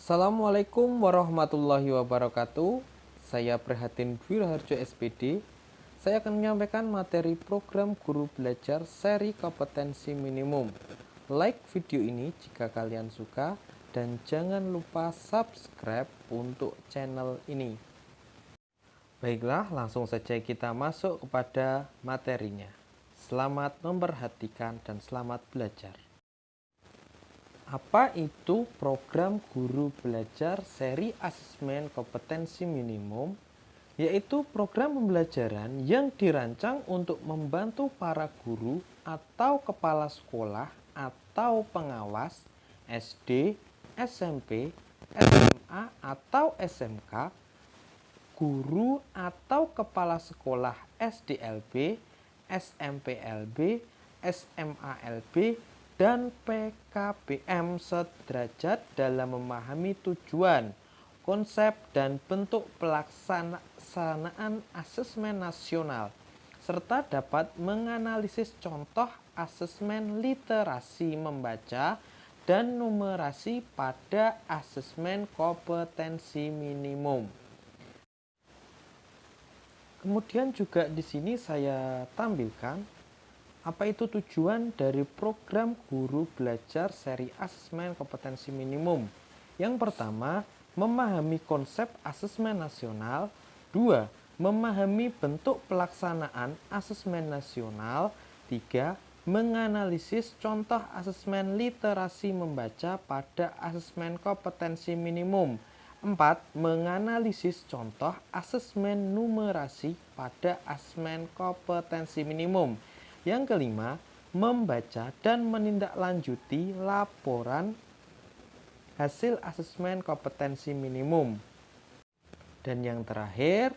Assalamualaikum warahmatullahi wabarakatuh. Saya Prihatin Dwi Raharjo SPD. Saya akan menyampaikan materi program guru belajar seri kompetensi minimum. Like video ini jika kalian suka dan jangan lupa subscribe untuk channel ini. Baiklah, langsung saja kita masuk kepada materinya. Selamat memperhatikan dan selamat belajar. Apa itu program guru belajar seri asesmen kompetensi minimum? Yaitu program pembelajaran yang dirancang untuk membantu para guru atau kepala sekolah atau pengawas SD, SMP, SMA, atau SMK, guru atau kepala sekolah SDLB, SMPLB, SMALB, dan PKBM sederajat dalam memahami tujuan, konsep, dan bentuk pelaksanaan asesmen nasional, serta dapat menganalisis contoh asesmen literasi membaca dan numerasi pada asesmen kompetensi minimum. Kemudian juga di sini saya tampilkan apa itu tujuan dari program guru belajar seri asesmen kompetensi minimum. Yang pertama, memahami konsep asesmen nasional. 2. Memahami bentuk pelaksanaan asesmen nasional. 3. Menganalisis contoh asesmen literasi membaca pada asesmen kompetensi minimum. 4. Menganalisis contoh asesmen numerasi pada asesmen kompetensi minimum. Yang kelima, membaca dan menindaklanjuti laporan hasil asesmen kompetensi minimum. Dan yang terakhir,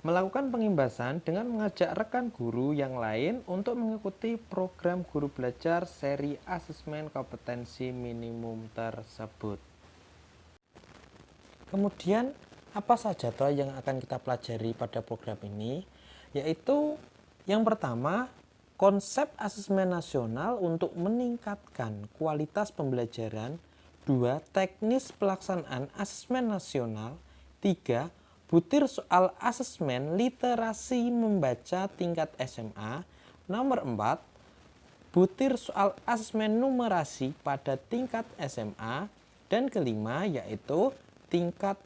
melakukan pengimbasan dengan mengajak rekan guru yang lain untuk mengikuti program guru belajar seri asesmen kompetensi minimum tersebut. Kemudian, apa saja toh yang akan kita pelajari pada program ini? Yaitu yang pertama, konsep asesmen nasional untuk meningkatkan kualitas pembelajaran. 2. Teknis pelaksanaan asesmen nasional. 3. Butir soal asesmen literasi membaca tingkat SMA. Nomor 4. Butir soal asesmen numerasi pada tingkat SMA. Dan kelima yaitu tingkat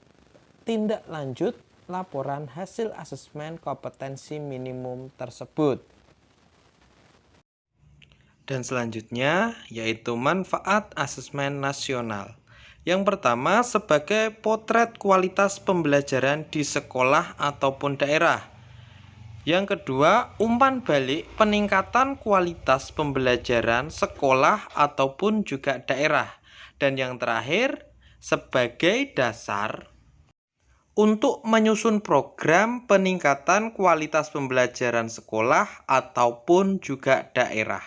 tindak lanjut laporan hasil asesmen kompetensi minimum tersebut. Dan selanjutnya yaitu manfaat asesmen nasional. Yang pertama sebagai potret kualitas pembelajaran di sekolah ataupun daerah. Yang kedua umpan balik peningkatan kualitas pembelajaran sekolah ataupun juga daerah. Dan yang terakhir sebagai dasar untuk menyusun program peningkatan kualitas pembelajaran sekolah ataupun juga daerah.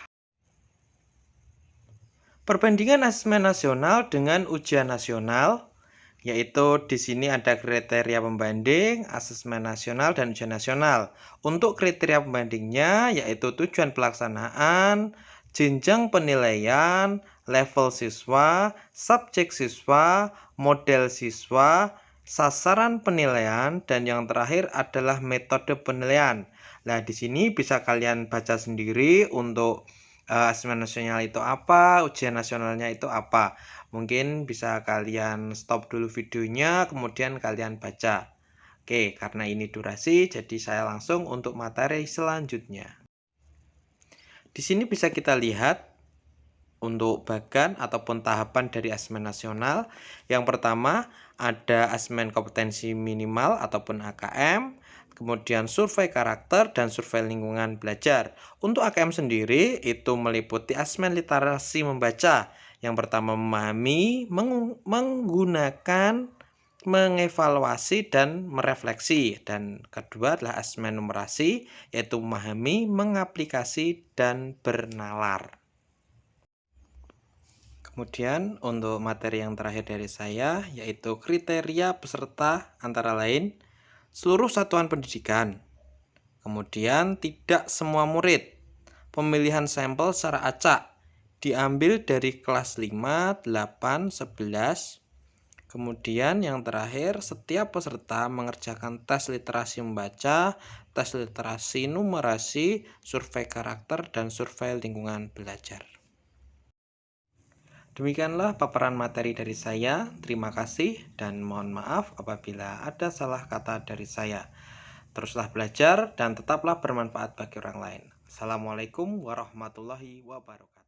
Perbandingan asesmen nasional dengan ujian nasional, yaitu di sini ada kriteria pembanding, asesmen nasional dan ujian nasional. Untuk kriteria pembandingnya yaitu tujuan pelaksanaan, jenjang penilaian, level siswa, subjek siswa, model siswa, sasaran penilaian, dan yang terakhir adalah metode penilaian. Nah, di sini bisa kalian baca sendiri untuk asesmen nasional itu apa, ujian nasionalnya itu apa. Mungkin bisa kalian stop dulu videonya, kemudian kalian baca. Oke, karena ini durasi, jadi saya langsung untuk materi selanjutnya. Di sini bisa kita lihat untuk bagan ataupun tahapan dari asesmen nasional. Yang pertama ada asesmen kompetensi minimal ataupun AKM, kemudian survei karakter dan survei lingkungan belajar. Untuk AKM sendiri itu meliputi asesmen literasi membaca. Yang pertama memahami, menggunakan, mengevaluasi, dan merefleksi. Dan kedua adalah asesmen numerasi, yaitu memahami, mengaplikasi, dan bernalar. Kemudian untuk materi yang terakhir dari saya yaitu kriteria peserta antara lain seluruh satuan pendidikan, kemudian tidak semua murid, pemilihan sampel secara acak, diambil dari kelas 5, 8, 11, Kemudian yang terakhir, setiap peserta mengerjakan tes literasi membaca, tes literasi numerasi, survei karakter, dan survei lingkungan belajar. Demikianlah paparan materi dari saya. Terima kasih dan mohon maaf apabila ada salah kata dari saya. Teruslah belajar dan tetaplah bermanfaat bagi orang lain. Assalamualaikum warahmatullahi wabarakatuh.